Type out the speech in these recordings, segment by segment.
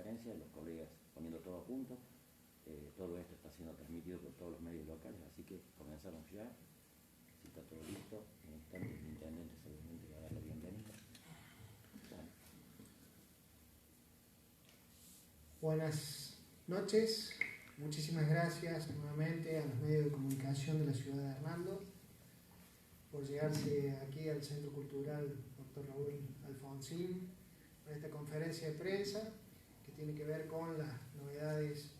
conferencia, los colegas poniendo todo junto. Todo esto está siendo transmitido por todos los medios locales, así que comenzamos ya. Si está todo listo, en un instante el intendente seguramente va a dar la bienvenida. Bueno. Buenas noches, muchísimas gracias nuevamente a los medios de comunicación de la ciudad de Hernando por llegarse aquí al Centro Cultural Dr. Raúl Alfonsín con esta conferencia de prensa que tiene que ver con las novedades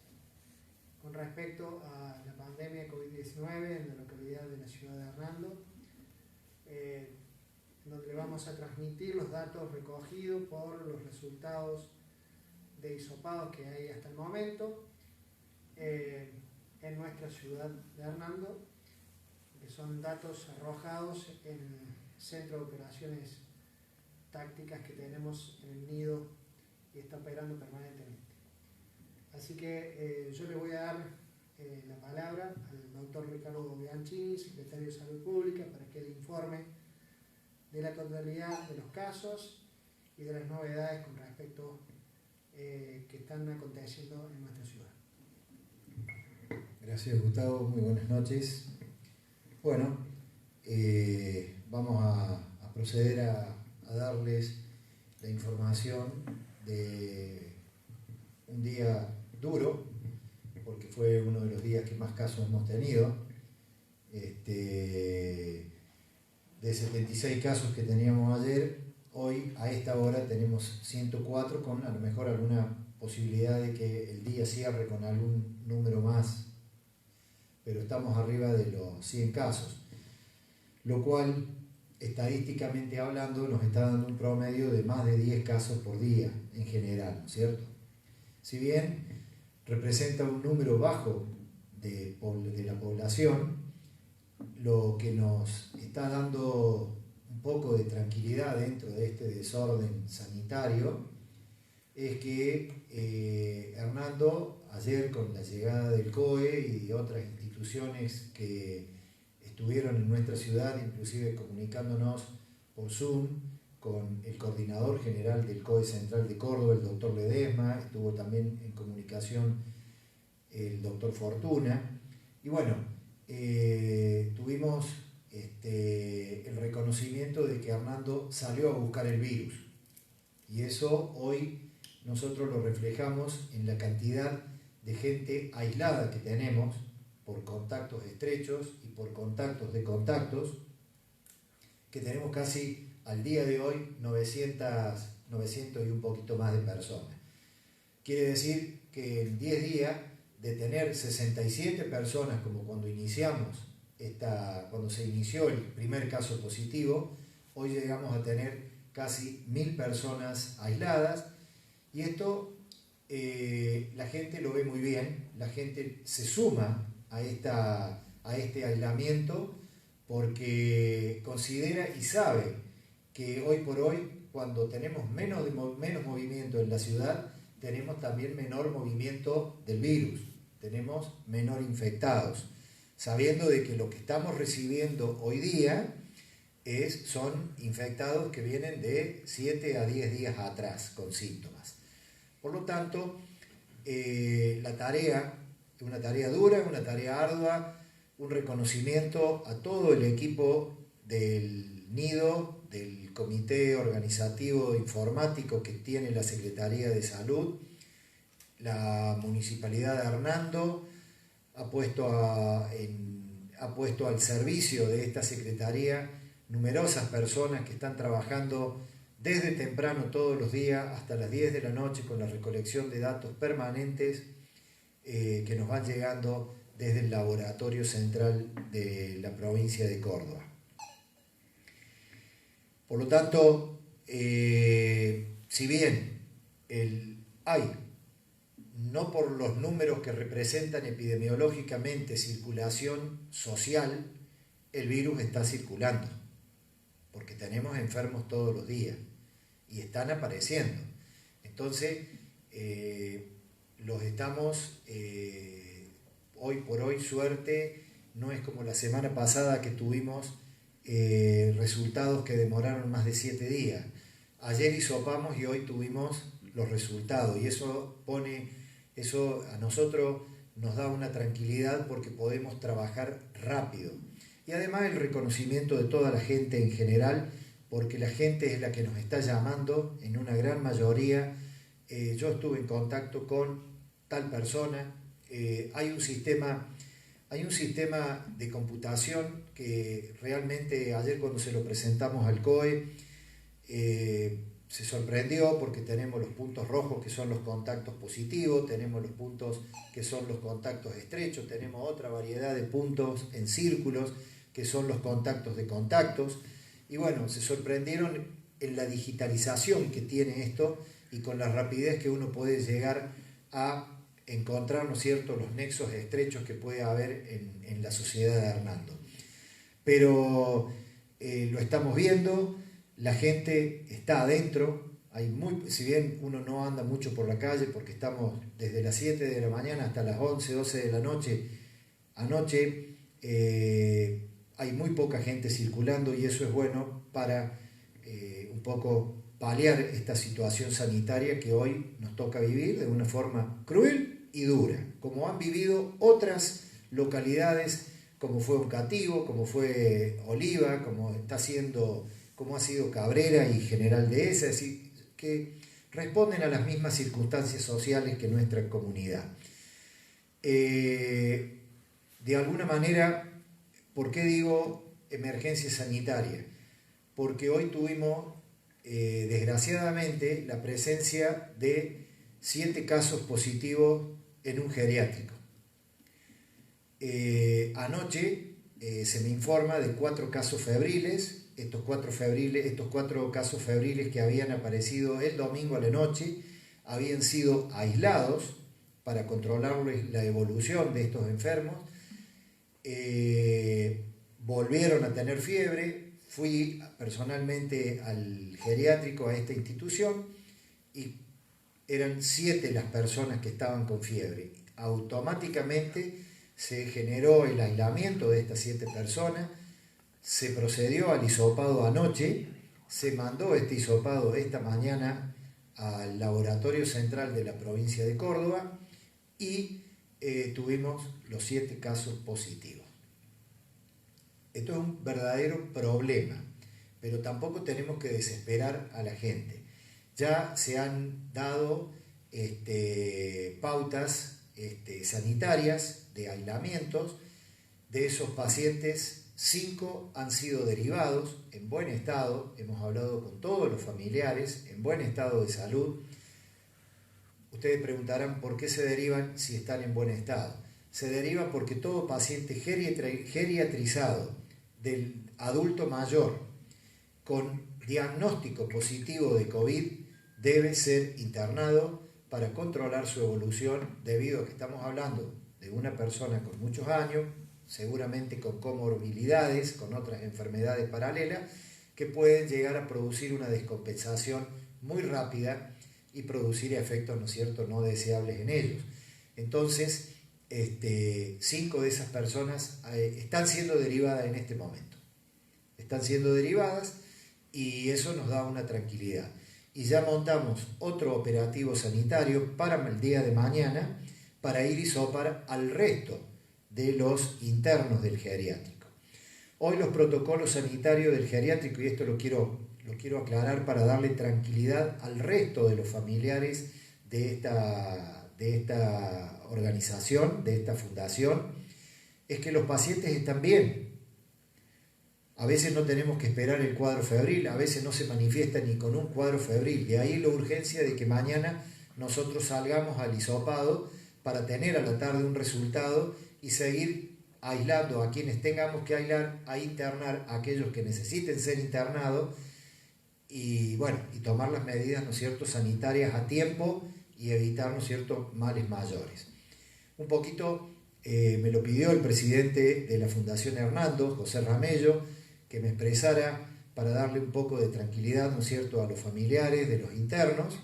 con respecto a la pandemia de COVID-19 en la localidad de la ciudad de Hernando, donde le vamos a transmitir los datos recogidos por los resultados de hisopados que hay hasta el momento en nuestra ciudad de Hernando, que son datos arrojados en el centro de operaciones tácticas que tenemos en el nido y está operando permanentemente. Así que yo le voy a dar la palabra al doctor Ricardo Bianchini, secretario de Salud Pública, para que él informe de la totalidad de los casos y de las novedades con respecto que están aconteciendo en nuestra ciudad. Gracias, Gustavo, muy buenas noches. Bueno, vamos a proceder a darles la información de un día duro, porque fue uno de los días que más casos hemos tenido. De 76 casos que teníamos ayer, hoy a esta hora tenemos 104, con a lo mejor alguna posibilidad de que el día cierre con algún número más, pero estamos arriba de los 100 casos, lo cual estadísticamente hablando nos está dando un promedio de más de 10 casos por día en general, ¿no es cierto? Si bien representa un número bajo de la población, lo que nos está dando un poco de tranquilidad dentro de este desorden sanitario es que Hernando, ayer con la llegada del COE y de otras instituciones que estuvieron en nuestra ciudad, inclusive comunicándonos por Zoom con el coordinador general del COE Central de Córdoba, el doctor Ledesma, estuvo también en comunicación el doctor Fortuna, y bueno, tuvimos el reconocimiento de que Hernando salió a buscar el virus, y eso hoy nosotros lo reflejamos en la cantidad de gente aislada que tenemos por contactos estrechos y por contactos de contactos, que tenemos casi al día de hoy 900 y un poquito más de personas. Quiere decir que en 10 días de tener 67 personas, como cuando se inició el primer caso positivo, hoy llegamos a tener casi 1000 personas aisladas, y esto la gente lo ve muy bien, la gente se suma a este aislamiento porque considera y sabe que hoy por hoy, cuando tenemos menos movimiento en la ciudad, tenemos también menor movimiento del virus, tenemos menor infectados, sabiendo de que lo que estamos recibiendo hoy día son infectados que vienen de 7 a 10 días atrás con síntomas. Por lo tanto, la tarea es una tarea dura, una tarea ardua, un reconocimiento a todo el equipo del nido, del comité organizativo informático que tiene la Secretaría de Salud. La Municipalidad de Hernando ha puesto al servicio de esta Secretaría numerosas personas que están trabajando desde temprano todos los días hasta las 10 de la noche con la recolección de datos permanentes que nos van llegando desde el laboratorio central de la provincia de Córdoba. Por lo tanto, si bien hay, no por los números que representan epidemiológicamente circulación social, el virus está circulando, porque tenemos enfermos todos los días y están apareciendo. Entonces, los estamos, hoy por hoy, suerte, no es como la semana pasada que tuvimos resultados que demoraron más de 7 días. Ayer hisopamos y hoy tuvimos los resultados, y eso a nosotros nos da una tranquilidad porque podemos trabajar rápido. Y además el reconocimiento de toda la gente en general, porque la gente es la que nos está llamando en una gran mayoría. Yo estuve en contacto con tal persona. Hay un sistema de computación que realmente ayer cuando se lo presentamos al COE se sorprendió, porque tenemos los puntos rojos que son los contactos positivos, tenemos los puntos que son los contactos estrechos, tenemos otra variedad de puntos en círculos que son los contactos de contactos, y bueno, se sorprendieron en la digitalización que tiene esto y con la rapidez que uno puede llegar a encontrar, ¿no es cierto?, los nexos estrechos que puede haber en la sociedad de Hernando. Pero lo estamos viendo, la gente está adentro, si bien uno no anda mucho por la calle porque estamos desde las 7 de la mañana hasta las 11, 12 de la noche, anoche hay muy poca gente circulando, y eso es bueno para un poco paliar esta situación sanitaria que hoy nos toca vivir de una forma cruel y dura, como han vivido otras localidades, como fue Oncativo, como fue Oliva, como ha sido Cabrera y General Dehesa, es decir, que responden a las mismas circunstancias sociales que nuestra comunidad. De alguna manera, ¿por qué digo emergencia sanitaria? Porque hoy tuvimos, desgraciadamente, la presencia de 7 casos positivos en un geriátrico. Anoche se me informa de 4 casos febriles. Estos 4 casos febriles que habían aparecido el domingo a la noche habían sido aislados para controlar la evolución de estos enfermos. Volvieron a tener fiebre. Fui personalmente al geriátrico, a esta institución, y eran 7 las personas que estaban con fiebre. Automáticamente se generó el aislamiento de estas 7 personas, se procedió al hisopado anoche, se mandó este hisopado esta mañana al laboratorio central de la provincia de Córdoba y tuvimos los 7 casos positivos. Esto es un verdadero problema, pero tampoco tenemos que desesperar a la gente. Ya se han dado pautas sanitarias de aislamientos. De esos pacientes, 5 han sido derivados en buen estado. Hemos hablado con todos los familiares en buen estado de salud. Ustedes preguntarán por qué se derivan si están en buen estado. Se deriva porque todo paciente geriatrizado del adulto mayor con diagnóstico positivo de COVID debe ser internado para controlar su evolución, debido a que estamos hablando de una persona con muchos años, seguramente con comorbilidades, con otras enfermedades paralelas, que pueden llegar a producir una descompensación muy rápida y producir efectos, ¿no es cierto?, no deseables en ellos. Entonces, 5 de esas personas están siendo derivadas en este momento. Están siendo derivadas y eso nos da una tranquilidad. Y ya montamos otro operativo sanitario para el día de mañana para ir hisopar al resto de los internos del geriátrico. Hoy los protocolos sanitarios del geriátrico, y esto lo quiero aclarar para darle tranquilidad al resto de los familiares de esta organización, de esta fundación, es que los pacientes están bien. A veces no tenemos que esperar el cuadro febril, a veces no se manifiesta ni con un cuadro febril. De ahí la urgencia de que mañana nosotros salgamos al hisopado para tener a la tarde un resultado y seguir aislando a quienes tengamos que aislar, a internar a aquellos que necesiten ser internados y tomar las medidas, ¿no es cierto?, sanitarias a tiempo y evitar, ¿no es cierto?, males mayores. Un poquito me lo pidió el presidente de la Fundación Hernando, José Ramello, que me expresara para darle un poco de tranquilidad, ¿no es cierto?, a los familiares de los internos,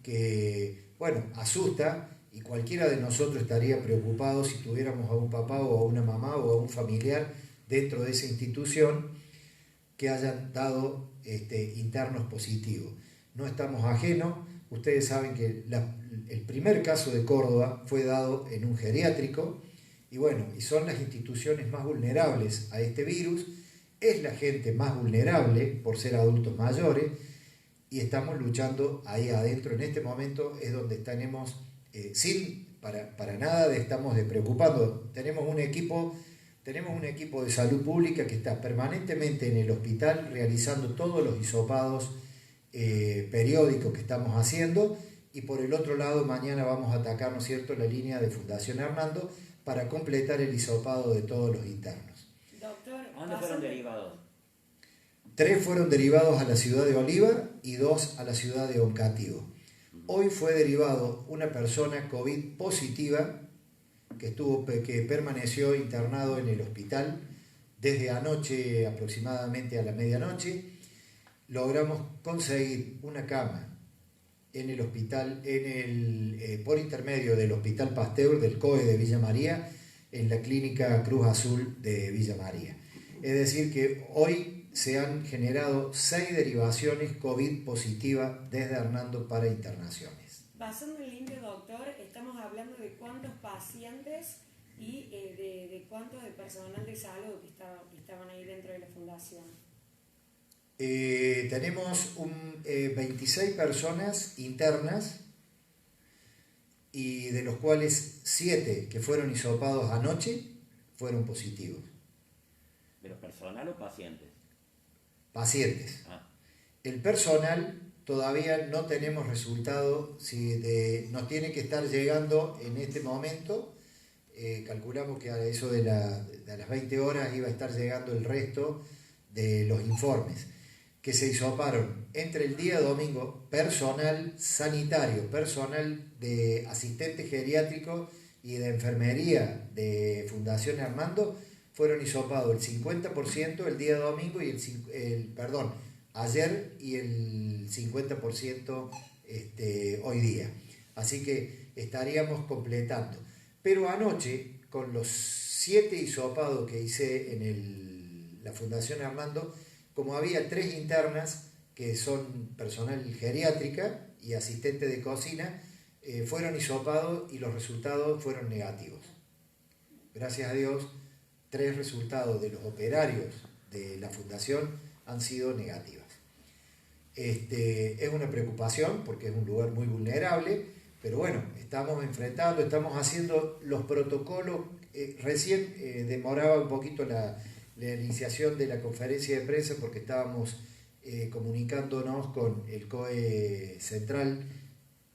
que, asusta, y cualquiera de nosotros estaría preocupado si tuviéramos a un papá o a una mamá o a un familiar dentro de esa institución que hayan dado internos positivos. no estamos ajenos. Ustedes saben que el primer caso de Córdoba fue dado en un geriátrico y bueno, y son las instituciones más vulnerables a este virus, es la gente más vulnerable por ser adultos mayores y estamos luchando ahí adentro. En este momento es donde tenemos, para nada estamos preocupando, tenemos un equipo de salud pública que está permanentemente en el hospital realizando todos los hisopados periódicos que estamos haciendo, y por el otro lado mañana vamos a atacar, ¿no es cierto?, la línea de Fundación Hernando para completar el hisopado de todos los internos. Doctor, ¿a dónde fueron derivados? 3 fueron derivados a la ciudad de Oliva y 2 a la ciudad de Oncativo. Hoy fue derivado una persona COVID positiva que permaneció internado en el hospital desde anoche aproximadamente a la medianoche. Logramos conseguir una cama en el hospital, por intermedio del Hospital Pasteur del COE de Villa María, en la clínica Cruz Azul de Villa María. Es decir que hoy se han generado 6 derivaciones COVID positivas desde Hernando para internaciones. Basando en el INDE, doctor, estamos hablando de cuántos pacientes y de cuántos de personal de salud que estaban ahí dentro de la fundación. Tenemos 26 personas internas y de los cuales 7 que fueron hisopados anoche fueron positivos. ¿Pero personal o pacientes? Pacientes. El personal todavía no tenemos resultado, nos tiene que estar llegando en este momento, calculamos que a eso de las 20 horas iba a estar llegando el resto de los informes que se hisoparon entre el día domingo, personal sanitario, personal de asistente geriátrico y de enfermería de Fundación Hernando, fueron hisopados el 50% el día domingo y ayer y el 50% hoy día. Así que estaríamos completando. Pero anoche, con los 7 hisopados que hice en la Fundación Hernando, como había 3 internas que son personal geriátrica y asistente de cocina, fueron hisopados y los resultados fueron negativos. Gracias a Dios, 3 resultados de los operarios de la Fundación han sido negativas. Es una preocupación porque es un lugar muy vulnerable, pero bueno, estamos haciendo los protocolos. Recién demoraba un poquito la iniciación de la conferencia de prensa porque estábamos comunicándonos con el COE Central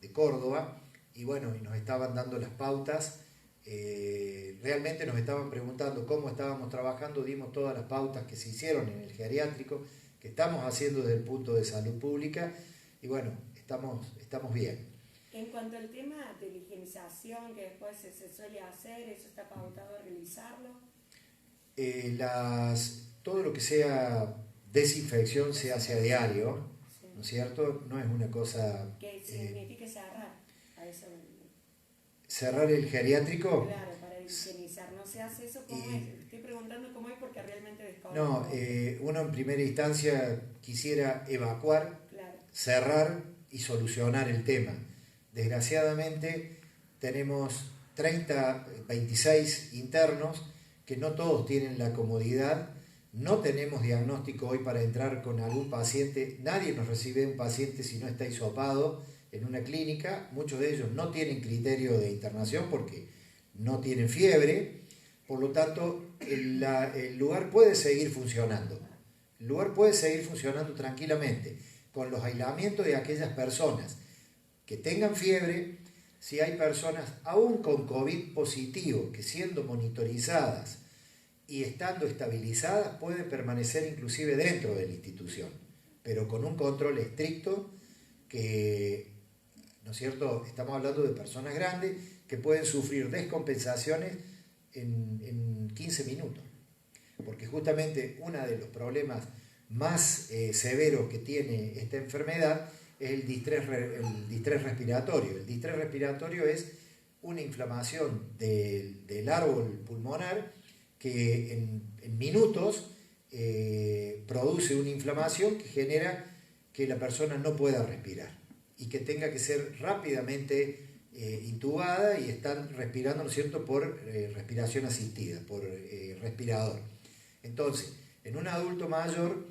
de Córdoba y bueno, y nos estaban dando las pautas. Realmente nos estaban preguntando cómo estábamos trabajando, dimos todas las pautas que se hicieron en el geriátrico, que estamos haciendo desde el punto de salud pública y bueno, estamos bien. En cuanto al tema de la higienización que después se suele hacer, ¿eso está pautado a realizarlo? Todo lo que sea desinfección se hace a diario, sí, ¿no es cierto? No es una cosa... ¿Qué significa cerrar? A eso... ¿Cerrar el geriátrico? Claro, para higienizar. ¿No se hace eso? ¿Cómo es? Estoy preguntando cómo es porque realmente desconozco. No, uno en primera instancia quisiera evacuar, claro, cerrar y solucionar el tema. Desgraciadamente tenemos 26 internos que no todos tienen la comodidad, no tenemos diagnóstico hoy para entrar con algún paciente, nadie nos recibe un paciente si no está hisopado en una clínica, muchos de ellos no tienen criterio de internación porque no tienen fiebre, por lo tanto el lugar puede seguir funcionando, tranquilamente, con los aislamientos de aquellas personas que tengan fiebre. Si hay personas aún con COVID positivo que siendo monitorizadas y estando estabilizadas pueden permanecer inclusive dentro de la institución, pero con un control estricto que, ¿no es cierto?, estamos hablando de personas grandes que pueden sufrir descompensaciones en 15 minutos, porque justamente uno de los problemas más severos que tiene esta enfermedad es el distrés respiratorio. El distrés respiratorio es una inflamación del árbol pulmonar que en minutos produce una inflamación que que la persona no pueda respirar y que tenga que ser rápidamente intubada y están respirando, ¿no es cierto?, por respiración asistida, por respirador. Entonces, en un adulto mayor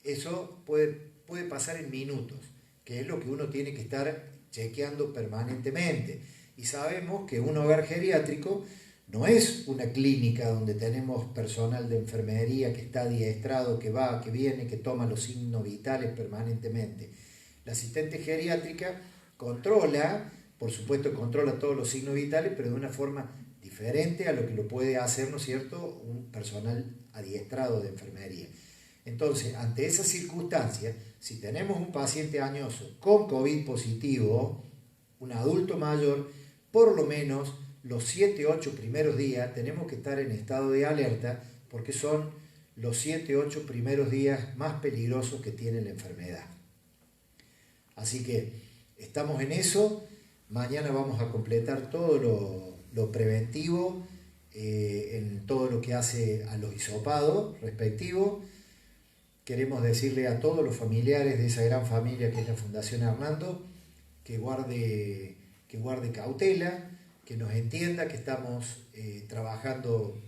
eso puede pasar en minutos, que es lo que uno tiene que estar chequeando permanentemente. Y sabemos que un hogar geriátrico no es una clínica donde tenemos personal de enfermería que está adiestrado, que va, que viene, que toma los signos vitales permanentemente. La asistente geriátrica controla, por supuesto controla todos los signos vitales, pero de una forma diferente a lo que lo puede hacer, ¿no es cierto?, un personal adiestrado de enfermería. Entonces, ante esa circunstancia, si tenemos un paciente añoso con COVID positivo, un adulto mayor, por lo menos los 7-8 primeros días tenemos que estar en estado de alerta porque son los 7-8 primeros días más peligrosos que tiene la enfermedad. Así que estamos en eso. Mañana vamos a completar todo lo preventivo en todo lo que hace a los hisopados respectivos. Queremos decirle a todos los familiares de esa gran familia que es la Fundación Hernando que guarde cautela, que nos entienda que estamos trabajando.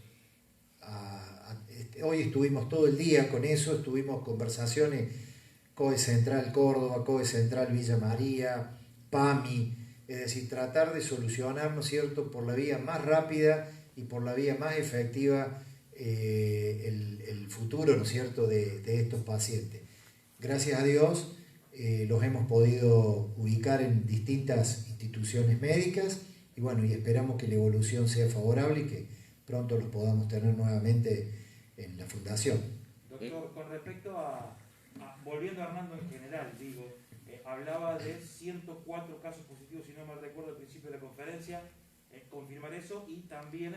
Hoy estuvimos todo el día con eso, estuvimos conversaciones COE Central Córdoba, COE Central Villa María, PAMI, es decir, tratar de solucionar, ¿no es cierto?, por la vía más rápida y por la vía más efectiva el futuro, ¿no es cierto?, de estos pacientes. Gracias a Dios los hemos podido ubicar en distintas instituciones médicas y bueno, y esperamos que la evolución sea favorable y que pronto los podamos tener nuevamente en la fundación. Doctor, con respecto volviendo a Hernando en general, digo, hablaba de 104 casos positivos, si no mal recuerdo, al principio de la conferencia, confirmar eso y también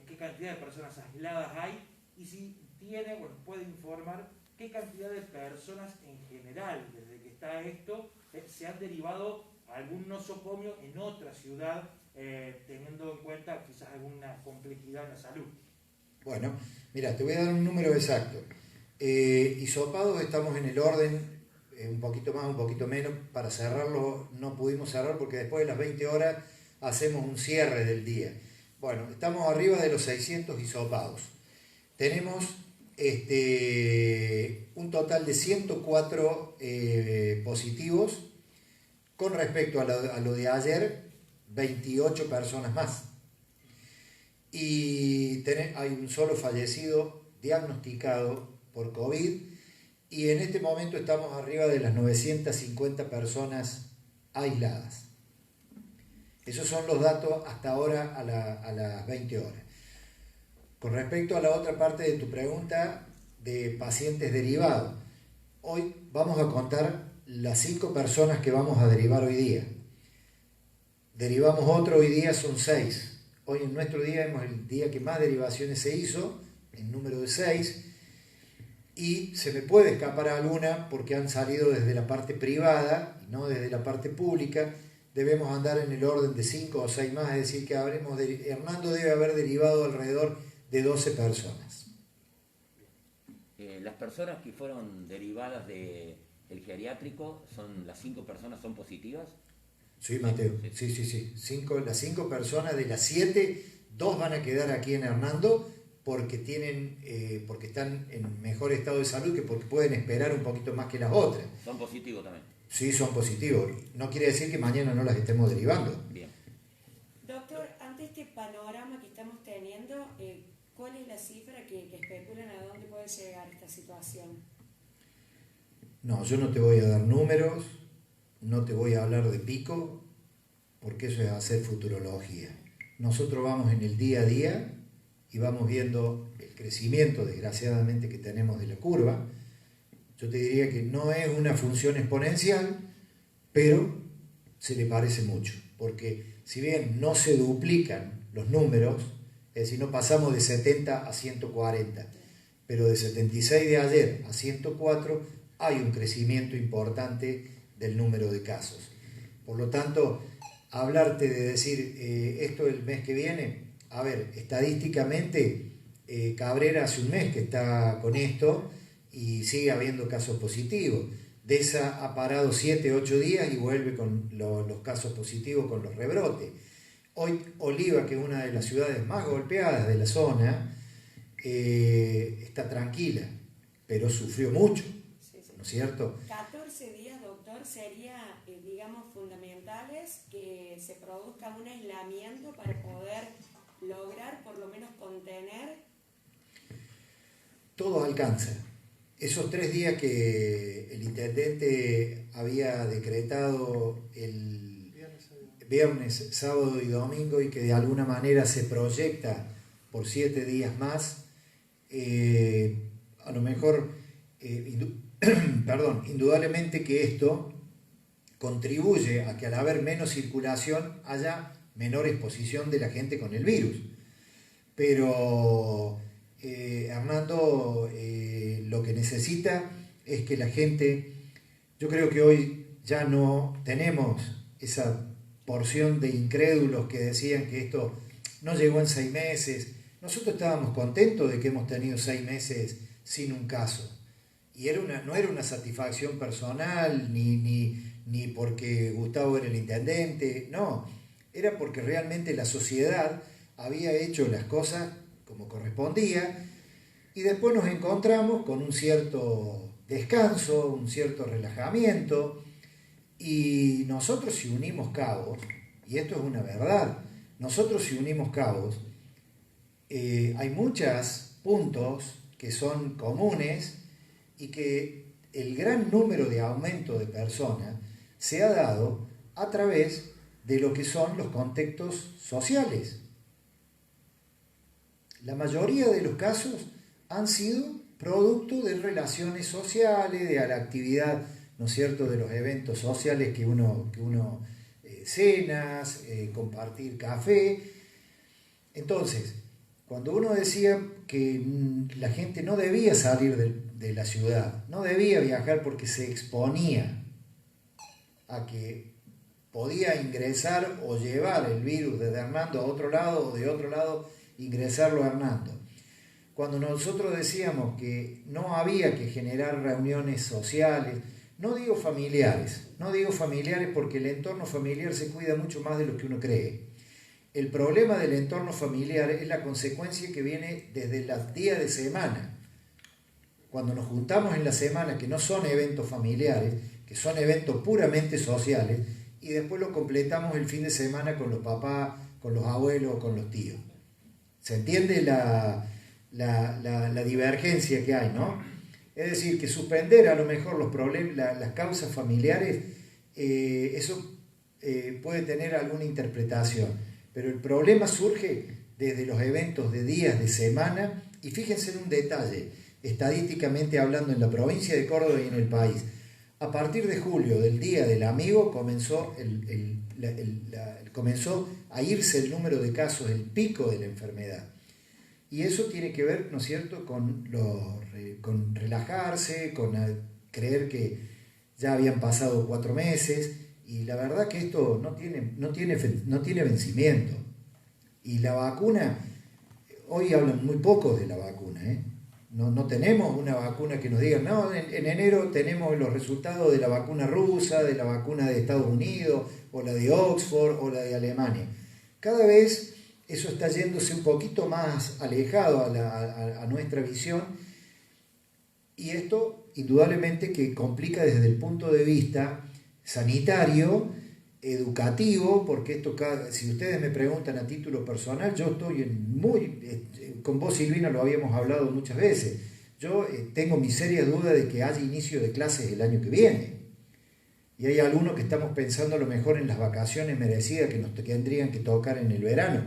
qué cantidad de personas aisladas hay y si tiene, bueno, puede informar qué cantidad de personas en general, desde que está esto, se han derivado a algún nosocomio en otra ciudad, teniendo en cuenta quizás alguna complejidad en la salud. Bueno, mira, te voy a dar un número exacto. Hisopados estamos en el orden, un poquito más, un poquito menos. Para cerrarlo no pudimos cerrar porque después de las 20 horas hacemos un cierre del día. Bueno, estamos arriba de los 600 hisopados. Tenemos un total de 104 positivos. Con respecto a lo de ayer, 28 personas más. Y hay un solo fallecido diagnosticado por COVID y en este momento estamos arriba de las 950 personas aisladas. Esos son los datos hasta ahora a las 20 horas. Con respecto a la otra parte de tu pregunta de pacientes derivados, hoy vamos a contar las 5 personas que vamos a derivar hoy día. Derivamos otro, hoy día son 6. Hoy en nuestro día hemos el día que más derivaciones se hizo, el número de 6, y se me puede escapar alguna porque han salido desde la parte privada y no desde la parte pública. Debemos andar en el orden de 5 o 6 más, es decir, que Hernando debe haber derivado alrededor de 12 personas. Las personas que fueron derivadas del geriátrico, las 5 personas son positivas. Sí, Mateo, sí. Las 5 personas de las 7, 2 van a quedar aquí en Hernando porque están en mejor estado de salud que porque pueden esperar un poquito más que las otras. ¿Son positivos también? Sí, son positivos. No quiere decir que mañana no las estemos derivando. Bien. Doctor, ante este panorama que estamos teniendo, ¿cuál es la cifra que especulan a dónde puede llegar esta situación? No, yo no te voy a dar números, no te voy a hablar de pico, porque eso es hacer futurología. Nosotros vamos en el día a día y vamos viendo el crecimiento, desgraciadamente, que tenemos de la curva. Yo te diría que no es una función exponencial, pero se le parece mucho, porque si bien no se duplican los números, es decir, no pasamos de 70 a 140, pero de 76 de ayer a 104 hay un crecimiento importante del número de casos. Por lo tanto, hablarte de decir esto el mes que viene, a ver, estadísticamente Cabrera hace un mes que está con esto y sigue habiendo casos positivos. de esa ha parado 7, 8 días y vuelve con los casos positivos, con los rebrotes. Hoy Oliva, que es una de las ciudades más golpeadas de la zona, está tranquila, pero sufrió mucho, ¿no es cierto? 14 días, doctor, sería, digamos, fundamentales que se produzca un aislamiento para poder lograr, por lo menos, contener. Todo alcanza. Esos 3 días que el intendente había decretado el viernes, sábado y domingo, y que de alguna manera se proyecta por 7 días más, a lo mejor, indudablemente que esto contribuye a que al haber menos circulación haya menor exposición de la gente con el virus. Pero Hernando, lo que necesita es que la gente, yo creo que hoy ya no tenemos esa porción de incrédulos que decían que esto no llegó en 6 meses. Nosotros estábamos contentos de que hemos tenido 6 meses sin un caso. Y no era una satisfacción personal, ni porque Gustavo era el intendente, no. Era porque realmente la sociedad había hecho las cosas como correspondía, y después nos encontramos con un cierto descanso, un cierto relajamiento, y nosotros si unimos cabos, y esto es una verdad, nosotros si unimos cabos, hay muchos puntos que son comunes y que el gran número de aumento de personas se ha dado a través de lo que son los contextos sociales. La mayoría de los casos han sido producto de relaciones sociales, de la actividad, ¿no es cierto?, de los eventos sociales que uno cenas, compartir café. Entonces, cuando uno decía que la gente no debía salir de la ciudad, no debía viajar porque se exponía a que podía ingresar o llevar el virus desde Hernando a otro lado, o de otro lado ingresarlo a Hernando. Cuando nosotros decíamos que no había que generar reuniones sociales, no digo familiares porque el entorno familiar se cuida mucho más de lo que uno cree. El problema del entorno familiar es la consecuencia que viene desde los días de semana. Cuando nos juntamos en la semana, que no son eventos familiares, que son eventos puramente sociales, y después lo completamos el fin de semana con los papás, con los abuelos, con los tíos. ¿Se entiende la divergencia que hay, no? Es decir, que suspender a lo mejor los problemas, las causas familiares, eso puede tener alguna interpretación, pero el problema surge desde los eventos de días, de semana, y fíjense en un detalle, estadísticamente hablando, en la provincia de Córdoba y en el país, a partir de julio, del Día del Amigo, comenzó a irse el número de casos, el pico de la enfermedad. Y eso tiene que ver, ¿no es cierto?, con relajarse, con creer que ya habían pasado 4 meses, y la verdad que esto no tiene vencimiento. Y la vacuna, hoy hablan muy pocos de la vacuna, No tenemos una vacuna que nos digan, no, en enero tenemos los resultados de la vacuna rusa, de la vacuna de Estados Unidos, o la de Oxford, o la de Alemania. Cada vez eso está yéndose un poquito más alejado a nuestra visión, y esto indudablemente que complica desde el punto de vista sanitario, educativo, porque esto, si ustedes me preguntan a título personal, yo estoy con vos, Silvina, lo habíamos hablado muchas veces, yo tengo mi seria duda de que haya inicio de clases el año que viene, y hay algunos que estamos pensando a lo mejor en las vacaciones merecidas que nos tendrían que tocar en el verano.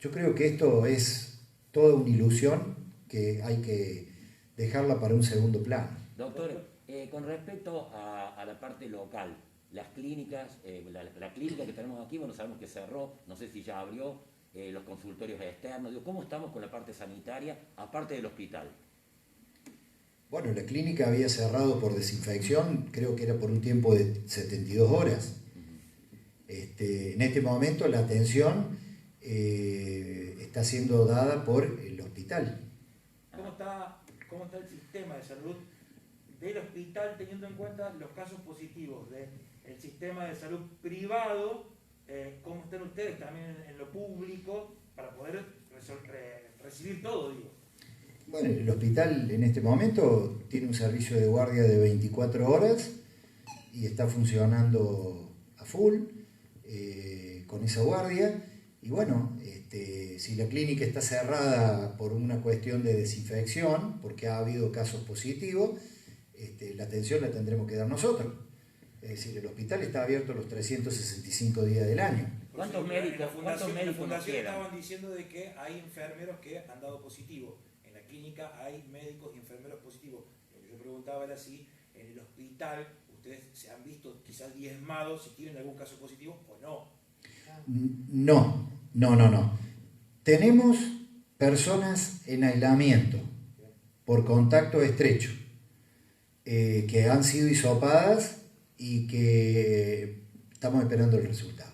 Yo creo que esto es toda una ilusión que hay que dejarla para un segundo plano. Doctor, con respecto a la parte local, las clínicas, la clínica que tenemos aquí, bueno, sabemos que cerró, no sé si ya abrió, los consultorios externos, ¿cómo estamos con la parte sanitaria, aparte del hospital? Bueno, la clínica había cerrado por desinfección, creo que era por un tiempo de 72 horas. En este momento la atención está siendo dada por el hospital. ¿Cómo está el sistema de salud del hospital, teniendo en cuenta los casos positivos del sistema de salud privado, cómo están ustedes también en lo público para poder recibir todo, digo. Bueno, el hospital en este momento tiene un servicio de guardia de 24 horas y está funcionando a full con esa guardia. Y bueno, si la clínica está cerrada por una cuestión de desinfección, porque ha habido casos positivos, la atención la tendremos que dar nosotros. Es decir, el hospital está abierto los 365 días del año. ¿Cuántos médicos En la fundación nos quedan? estaban diciendo de que hay enfermeros que han dado positivo. En la clínica hay médicos y enfermeros positivos. Lo que yo preguntaba era si en el hospital ustedes se han visto quizás diezmados, si tienen algún caso positivo o no. No. Tenemos personas en aislamiento por contacto estrecho que han sido hisopadas y que estamos esperando el resultado.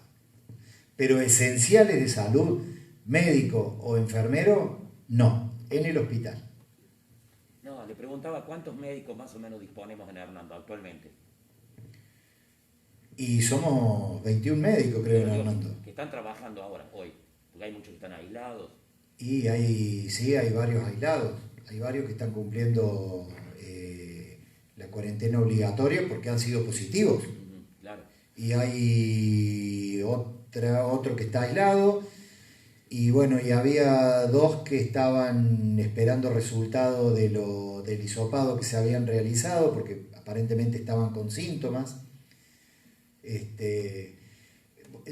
Pero esenciales de salud, médico o enfermero, no, en el hospital. No, le preguntaba cuántos médicos más o menos disponemos en Hernando actualmente. Y somos 21 médicos, creo, en Hernando. Que están trabajando ahora, hoy, porque hay muchos que están aislados. Y hay varios aislados, hay varios que están cumpliendo la cuarentena obligatoria porque han sido positivos. Claro. Y hay otro que está aislado, y bueno, y había 2 que estaban esperando resultado del hisopado que se habían realizado, porque aparentemente estaban con síntomas.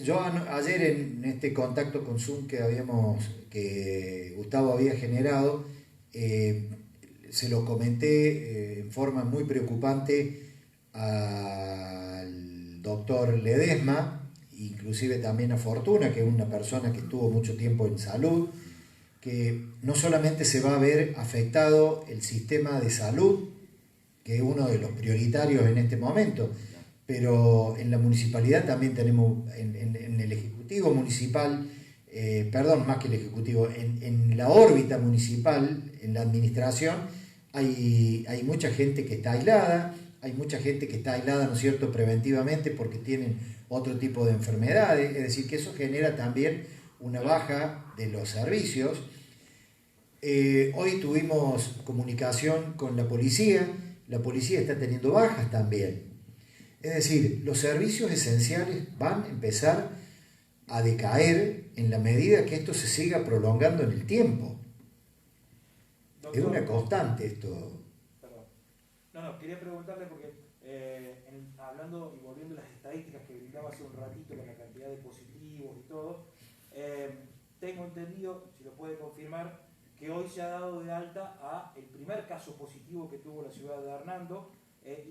Yo ayer en este contacto con Zoom que Gustavo había generado, se lo comenté en forma muy preocupante al doctor Ledesma, inclusive también a Fortuna, que es una persona que estuvo mucho tiempo en salud, que no solamente se va a ver afectado el sistema de salud, que es uno de los prioritarios en este momento, pero en la municipalidad también tenemos, en el Ejecutivo Municipal, más que el Ejecutivo, en la órbita municipal, en la administración, hay mucha gente que está aislada, ¿no es cierto?, preventivamente porque tienen otro tipo de enfermedades, es decir, que eso genera también una baja de los servicios. Hoy tuvimos comunicación con la policía está teniendo bajas también. Es decir, los servicios esenciales van a empezar a decaer en la medida que esto se siga prolongando en el tiempo. Doctor, es una constante esto. Perdón. No, quería preguntarle porque hablando y volviendo a las estadísticas que brindaba hace un ratito con la cantidad de positivos y todo, tengo entendido, si lo puede confirmar, que hoy se ha dado de alta a el primer caso positivo que tuvo la ciudad de Hernando,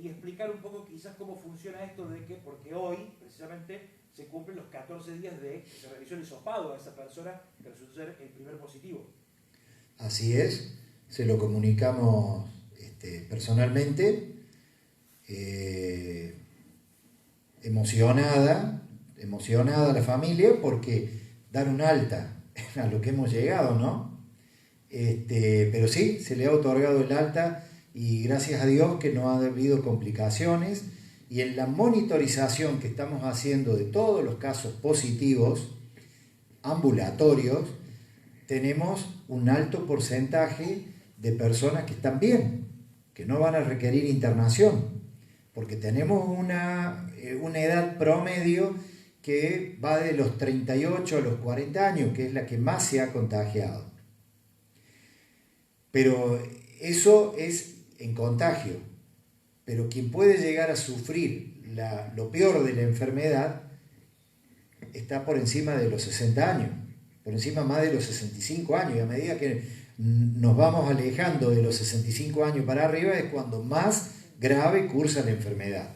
y explicar un poco quizás cómo funciona esto de que, porque hoy precisamente se cumplen los 14 días de que se realizó el hisopado a esa persona que resultó ser el primer positivo. Así es, se lo comunicamos personalmente, emocionada la familia porque dar un alta a lo que hemos llegado, ¿no? Pero sí, se le ha otorgado el alta y gracias a Dios que no ha habido complicaciones, y en la monitorización que estamos haciendo de todos los casos positivos ambulatorios tenemos un alto porcentaje de personas que están bien, que no van a requerir internación, porque tenemos una edad promedio que va de los 38 a los 40 años, que es la que más se ha contagiado. Pero eso es en contagio, pero quien puede llegar a sufrir lo peor de la enfermedad está por encima de los 60 años, por encima más de los 65 años, y a medida que nos vamos alejando de los 65 años para arriba es cuando más grave cursa la enfermedad.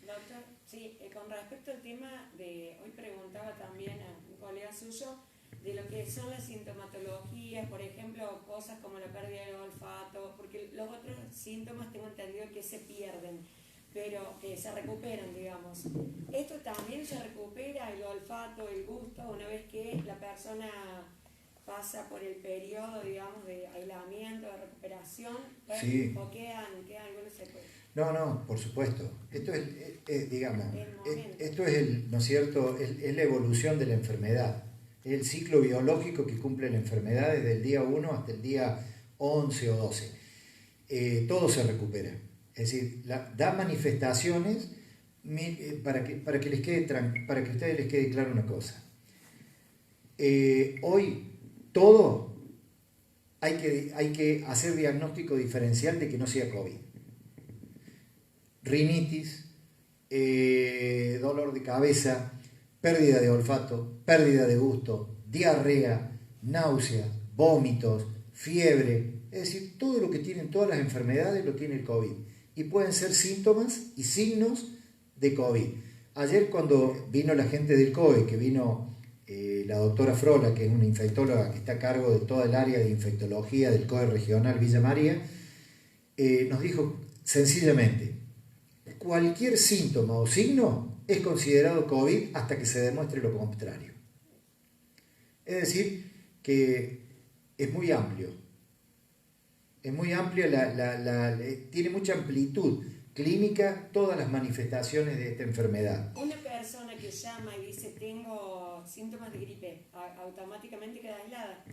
Doctor, sí, con respecto al tema de, hoy preguntaba también a un colega suyo, de lo que son las sintomatologías, por ejemplo, cosas como la pérdida del olfato, porque los otros síntomas tengo entendido que se pierden, pero que se recuperan, digamos. Esto también se recupera, el olfato, el gusto, una vez que la persona pasa por el periodo, digamos, de aislamiento, de recuperación, Sí. o quedan algunos secuelas. No, por supuesto. Esto es digamos, El momento. esto es, ¿no es cierto?, es la evolución de la enfermedad. Es el ciclo biológico que cumple la enfermedad desde el día 1 hasta el día 11 o 12. Todo se recupera. Es decir, da manifestaciones para que a ustedes les quede claro una cosa. Hoy todo hay que hacer diagnóstico diferencial de que no sea COVID. Rinitis, dolor de cabeza, pérdida de olfato, pérdida de gusto, diarrea, náuseas, vómitos, fiebre, es decir, todo lo que tienen todas las enfermedades lo tiene el COVID y pueden ser síntomas y signos de COVID. Ayer cuando vino la gente del COE, que vino la doctora Frola, que es una infectóloga que está a cargo de toda el área de infectología del COE regional Villa María, nos dijo sencillamente, cualquier síntoma o signo es considerado COVID hasta que se demuestre lo contrario. Es decir, que es muy amplio. Es muy amplio, tiene mucha amplitud clínica todas las manifestaciones de esta enfermedad. Una persona que llama y dice tengo síntomas de gripe, automáticamente queda aislada.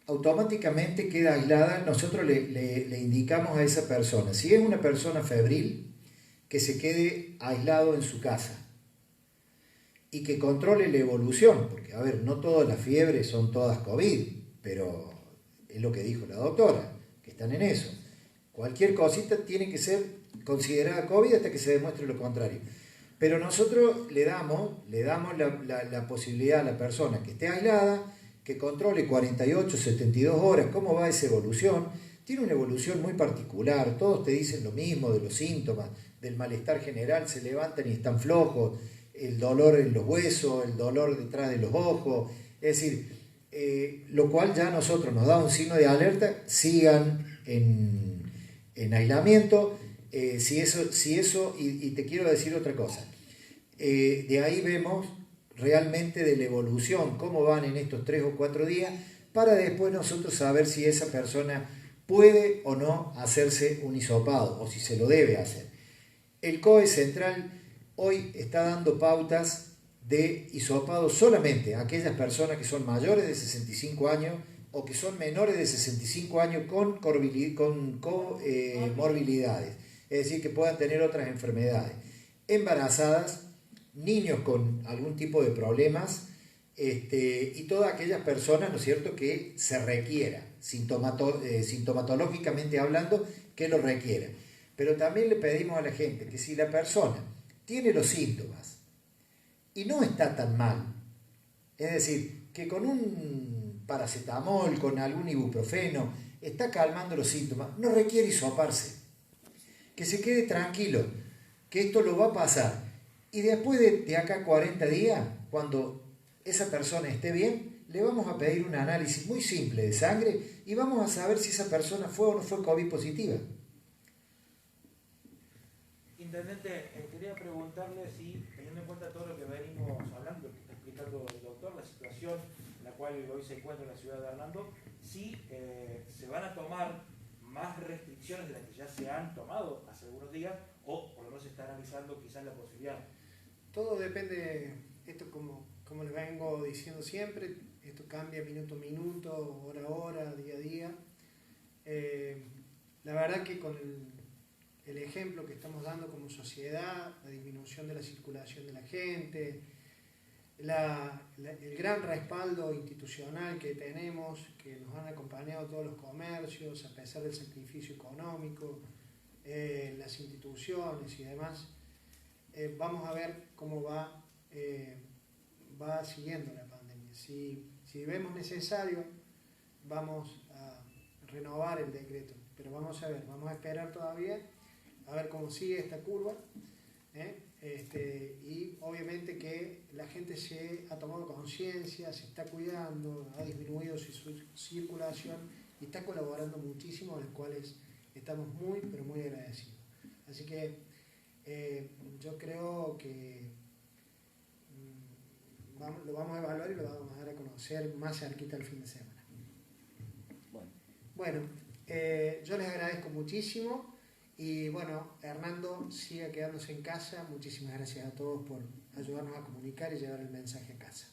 Automáticamente queda aislada. Nosotros le indicamos a esa persona, si es una persona febril, que se quede aislado en su casa y que controle la evolución, porque a ver, no todas las fiebres son todas COVID, pero es lo que dijo la doctora, que están en eso. Cualquier cosita tiene que ser considerada COVID hasta que se demuestre lo contrario. Pero nosotros le damos la posibilidad a la persona que esté aislada, que controle 48, 72 horas, cómo va esa evolución. Tiene una evolución muy particular, todos te dicen lo mismo de los síntomas, del malestar general, se levantan y están flojos, el dolor en los huesos, el dolor detrás de los ojos, es decir, lo cual ya a nosotros nos da un signo de alerta, sigan en aislamiento, si eso y te quiero decir otra cosa, de ahí vemos realmente de la evolución, cómo van en estos 3 o 4 días, para después nosotros saber si esa persona puede o no hacerse un hisopado, o si se lo debe hacer. El COE Central hoy está dando pautas de hisopado solamente a aquellas personas que son mayores de 65 años o que son menores de 65 años con morbilidades, es decir, que puedan tener otras enfermedades, embarazadas, niños con algún tipo de problemas y todas aquellas personas, ¿no es cierto?, que se requiera, sintomatológicamente hablando, que lo requiera. Pero también le pedimos a la gente que si la persona tiene los síntomas y no está tan mal, es decir, que con un paracetamol, con algún ibuprofeno, está calmando los síntomas, no requiere hisoparse, que se quede tranquilo, que esto lo va a pasar. Y después de acá 40 días, cuando esa persona esté bien, le vamos a pedir un análisis muy simple de sangre y vamos a saber si esa persona fue o no fue COVID positiva. Intendente, quería preguntarle si, teniendo en cuenta todo lo que venimos hablando, lo que está explicando el doctor, la situación en la cual hoy se encuentra en la ciudad de Hernando, si se van a tomar más restricciones de las que ya se han tomado hace algunos días, o por lo menos se está analizando quizás la posibilidad. Todo depende, esto como les vengo diciendo siempre, esto cambia minuto a minuto, hora a hora, día a día. La verdad que con el ejemplo que estamos dando como sociedad, la disminución de la circulación de la gente, el gran respaldo institucional que tenemos, que nos han acompañado todos los comercios, a pesar del sacrificio económico, las instituciones y demás, vamos a ver cómo va siguiendo la pandemia. Si vemos necesario, vamos a renovar el decreto, pero vamos a ver, vamos a esperar todavía a ver cómo sigue esta curva, y obviamente que la gente se ha tomado conciencia, se está cuidando, ha disminuido su circulación y está colaborando muchísimo, a los cuales estamos muy, pero muy agradecidos. Así que yo creo que lo vamos a evaluar y lo vamos a dar a conocer más cerquita el fin de semana. Bueno, yo les agradezco muchísimo Y bueno, Hernando, siga quedándose en casa. Muchísimas gracias a todos por ayudarnos a comunicar y llevar el mensaje a casa.